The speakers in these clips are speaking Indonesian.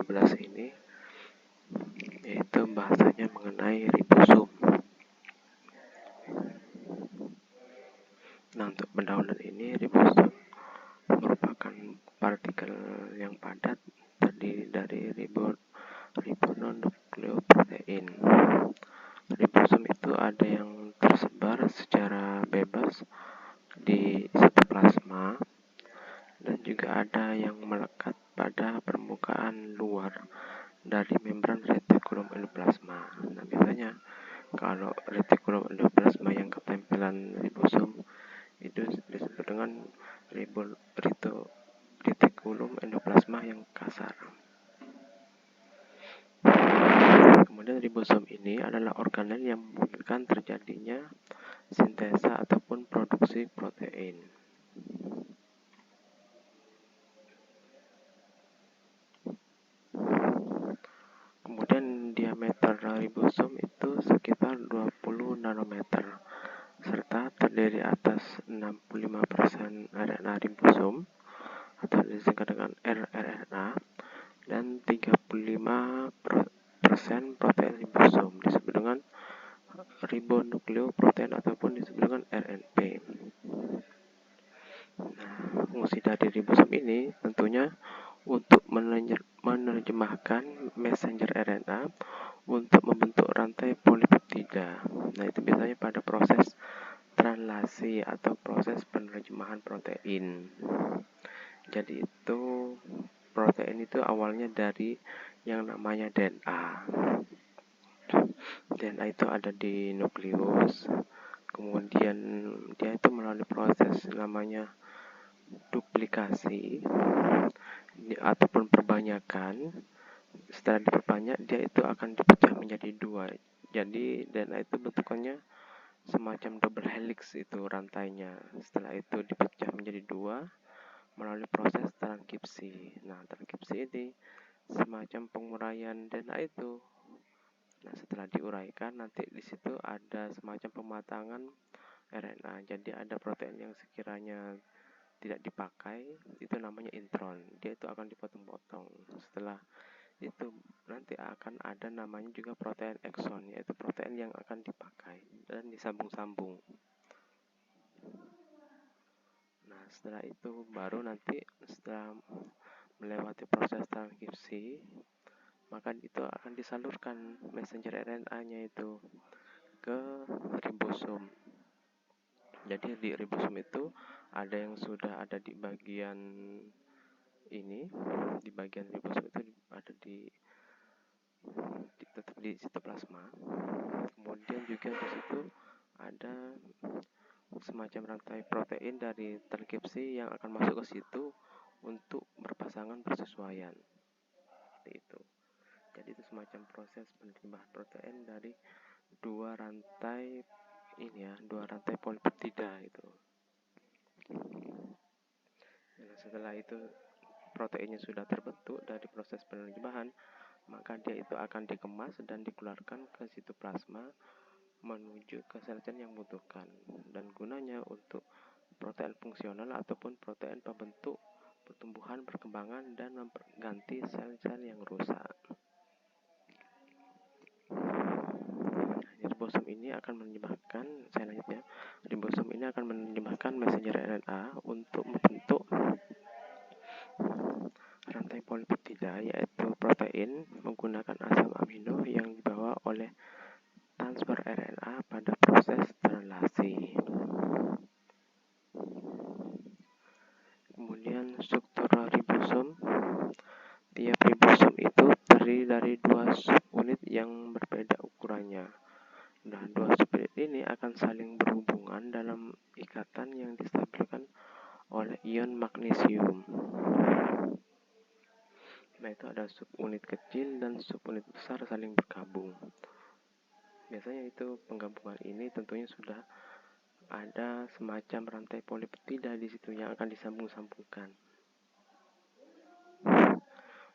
ke-13 ini, yaitu bahasanya mengenai ribosom. Nah, untuk pendahuluan ini, ribosom merupakan partikel yang padat terdiri dari ribonukleoprotein. Ribosom itu ada yang tersebar secara bebas di sitoplasma dan juga ada yang melekat pada permukaan luar dari membran retikulum endoplasma. Nah, biasanya kalau retikulum endoplasma yang ketempelan ribosom itu disebut dengan retikulum endoplasma yang kasar. Kemudian ribosom ini adalah organel yang memungkinkan terjadinya sintesa ataupun produksi protein. Kemudian diameter ribosom itu sekitar 20 nanometer serta terdiri atas 65% RNA ribosom atau disingkat dengan rRNA dan 35% protein ribosom disebut dengan ribonukleoprotein ataupun disebut dengan RNP. Nah, fungsi dari ribosom ini tentunya untuk menerjemahkan messenger RNA untuk membentuk rantai polipeptida. Nah, itu biasanya pada proses translasi atau proses penerjemahan protein. Jadi itu protein itu awalnya dari yang namanya DNA. DNA itu ada di nukleus, kemudian dia itu melalui proses namanya duplikasi ataupun perbanyakan. Setelah diperbanyak, dia itu akan dipecah menjadi dua. Jadi DNA itu bentukannya semacam double helix itu rantainya. Setelah itu dipecah menjadi dua melalui proses transkripsi. Nah, transkripsi ini semacam penguraian DNA itu. Nah, setelah diuraikan nanti di situ ada semacam pematangan RNA. Jadi ada protein yang sekiranya tidak dipakai, itu namanya intron. Dia itu akan dipotong-potong. Setelah itu nanti akan ada namanya juga protein ekson, yaitu protein yang akan dipakai dan disambung-sambung. Nah, setelah itu baru nanti setelah melewati proses transkripsi, maka itu akan disalurkan messenger RNA-nya itu ke ribosom. Jadi di ribosom itu ada yang sudah ada di bagian ini, di bagian ribosom itu ada tetap di sitoplasma. Kemudian juga di situ ada semacam rantai protein dari transkripsi yang akan masuk ke situ untuk berpasangan persesuaian. Seperti itu. Jadi itu semacam proses penerimaan protein dari dua rantai polipeptida itu. Nah, setelah itu proteinnya sudah terbentuk dari proses penerjemahan, maka dia itu akan dikemas dan dikeluarkan ke sitoplasma menuju ke sel-sel yang membutuhkan, dan gunanya untuk protein fungsional ataupun protein pembentuk pertumbuhan, perkembangan, dan mengganti sel-sel yang rusak. Ribosom ini akan menerjemahkan messenger RNA untuk membentuk rantai polipeptida, yaitu protein menggunakan asam amino yang dibawa oleh transfer RNA pada proses translasi. Kemudian struktur ribosom. Tiap ribosom itu terdiri dari dua subunit yang berbeda ukurannya. Nah, dua subunit ini akan saling berhubungan dalam ikatan yang distabilkan oleh ion magnesium. Nah, itu ada subunit kecil dan subunit besar saling bergabung. Biasanya itu penggabungan ini tentunya sudah ada semacam rantai polipeptida di situ yang akan disambung-sambungkan.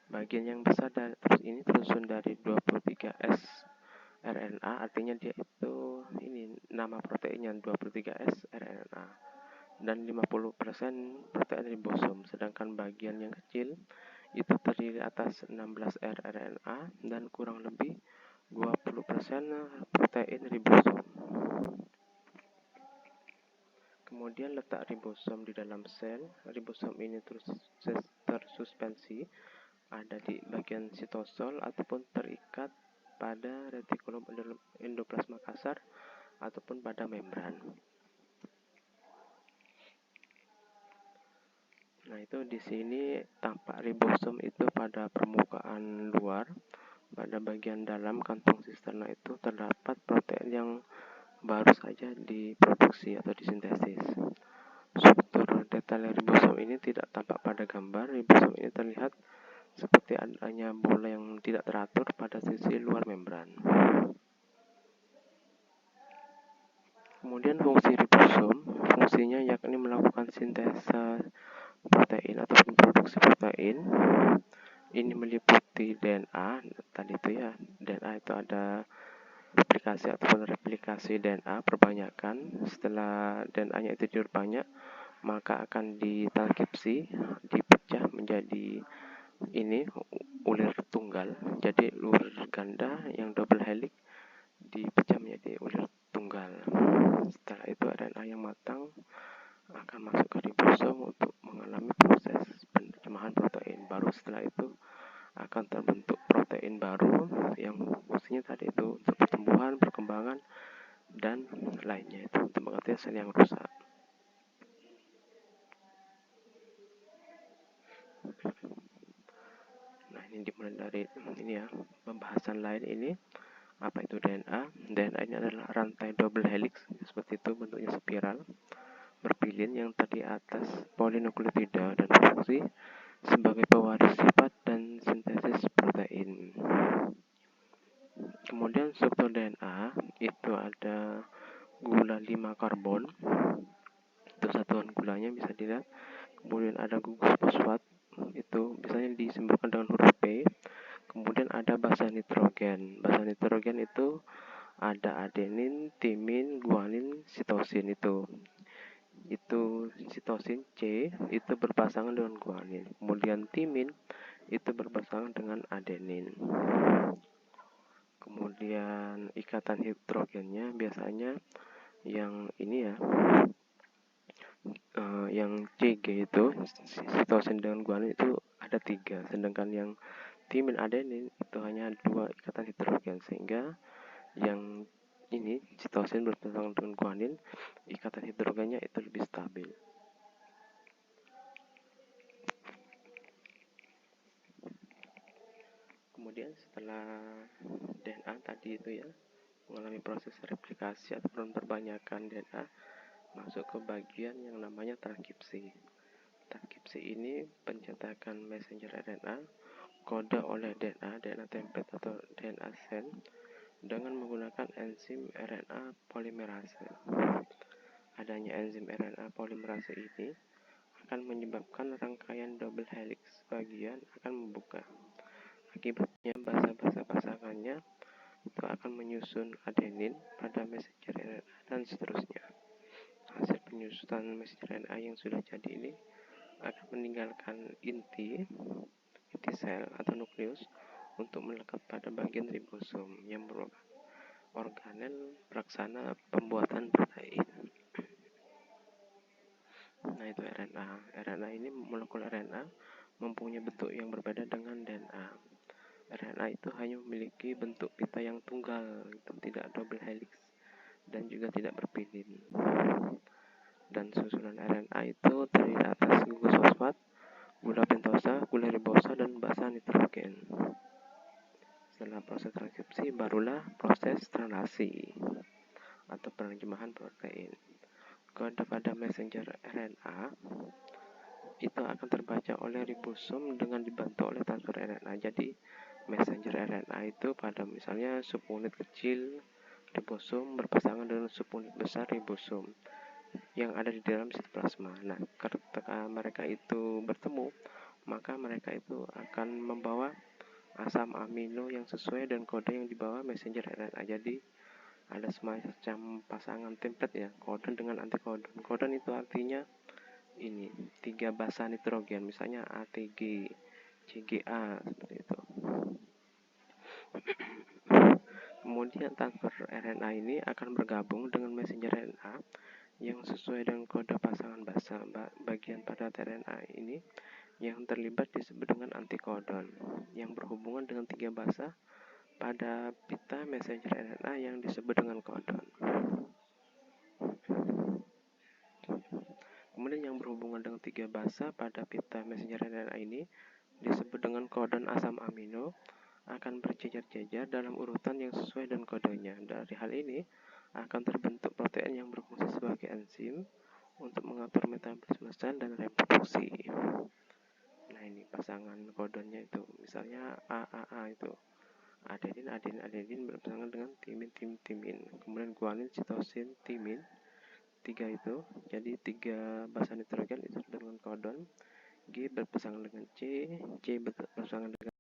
Bagian yang besar ini tersusun dari 23S RNA, artinya dia itu nama proteinnya 23S RNA dan 50% protein ribosom. Sedangkan bagian yang kecil itu terdiri atas 16 rRNA dan kurang lebih 20% protein ribosom. Kemudian letak ribosom di dalam sel. Ribosom ini tersuspensi ada di bagian sitosol ataupun terikat pada retikulum endoplasma kasar ataupun pada membran. Nah, itu di sini tampak ribosom itu pada permukaan luar. Pada bagian dalam kantong sisterna itu terdapat protein yang baru saja diproduksi atau disintesis. Struktur detail ribosom ini tidak tampak pada gambar. Ribosom ini terlihat seperti adanya bola yang tidak teratur pada sisi luar membran. Kemudian fungsi ribosom, fungsinya yakni melakukan sintesa protein ataupun produksi protein. Ini meliputi DNA, tadi itu ya, DNA itu ada duplikasi ataupun replikasi DNA perbanyakan. Setelah DNA-nya itu diperbanyak, maka akan ditranskripsi, dipecah menjadi ini ulir tunggal. Jadi ulir ganda yang double helix dipecah menjadi ulir tunggal. Setelah itu RNA yang matang akan masuk ke ribosom untuk mengalami proses penerjemahan protein. Baru setelah itu akan terbentuk protein baru yang fungsinya tadi itu untuk pertumbuhan, perkembangan, dan lainnya itu untuk menggantikan sel yang rusak. Nah, ini dimulai dari ini ya, pembahasan lain ini. Apa itu DNA? DNA ini adalah rantai double helix, seperti itu bentuknya spiral, berpilin yang terdiri atas polinukleotida dan berfungsi sebagai pewaris sifat dan sintesis protein. Kemudian struktur DNA itu ada gula 5 karbon, itu satuan gulanya bisa dilihat. Kemudian ada gugus fosfat, itu biasanya disimbolkan dengan huruf P. Kemudian ada basa nitrogen. Basa nitrogen itu ada adenin, timin, guanin, sitosin itu sitosin C itu berpasangan dengan guanin. Kemudian timin itu berpasangan dengan adenin. Kemudian ikatan hidrogennya biasanya yang ini ya, yang CG itu sitosin dengan guanin itu ada 3, sedangkan yang timin adenin itu hanya 2 ikatan hidrogen, sehingga yang ini sitosin berpasangan dengan guanin, ikatan hidrogennya itu lebih stabil. Kemudian setelah DNA tadi itu ya mengalami proses replikasi ataupun perbanyakan DNA, masuk ke bagian yang namanya transkripsi. Transkripsi ini pencetakan messenger RNA kode oleh DNA template atau DNA sen dengan menggunakan enzim RNA polimerase. Adanya enzim RNA polimerase ini akan menyebabkan rangkaian double helix bagian akan membuka. Akibatnya basa-basa pasangannya itu akan menyusun adenin pada messenger RNA dan seterusnya. Hasil penyusunan messenger RNA yang sudah jadi ini akan meninggalkan inti sel atau nukleus untuk melekat pada bagian ribosom yang merupakan organel pelaksana pembuatan protein. Nah, itu RNA. RNA ini molekul RNA mempunyai bentuk yang berbeda dengan DNA. RNA itu hanya memiliki bentuk pita yang tunggal, itu tidak double helix dan juga tidak berpilin. Dan susunan RNA itu terdiri atas gugus fosfat, gula pentosa, gula ribosa, dan basa nitrogen. Setelah proses transkripsi, barulah proses translasi atau penerjemahan protein. Kode pada messenger RNA itu akan terbaca oleh ribosom dengan dibantu oleh transfer RNA. Jadi messenger RNA itu pada misalnya subunit kecil ribosom berpasangan dengan subunit besar ribosom yang ada di dalam sitoplasma. Nah, ketika mereka itu bertemu, maka mereka itu akan membawa asam amino yang sesuai dengan kode yang dibawa messenger RNA. Jadi ada semacam pasangan template ya, codon dengan antikodon. Codon itu artinya ini 3 basa nitrogen, misalnya ATG CGA seperti itu. Kemudian transfer RNA ini akan bergabung dengan messenger RNA yang sesuai dengan kode pasangan basa. Bagian pada RNA ini yang terlibat disebut dengan antikodon yang berhubungan dengan 3 basa pada pita messenger RNA yang disebut dengan kodon. Kemudian yang berhubungan dengan 3 basa pada pita messenger RNA ini disebut dengan kodon asam amino akan berjejer-jejer dalam urutan yang sesuai dengan kodenya. Dari hal ini akan terbentuk protein yang berfungsi sebagai enzim untuk mengatur metabolisme sel dan reproduksi. Nah, ini pasangan kodonnya itu, misalnya AAA itu adenin berpasangan dengan timin. Kemudian guanin, sitosin, timin, 3 itu, jadi 3 basa nitrogen itu dengan kodon. G berpasangan dengan C berpasangan dengan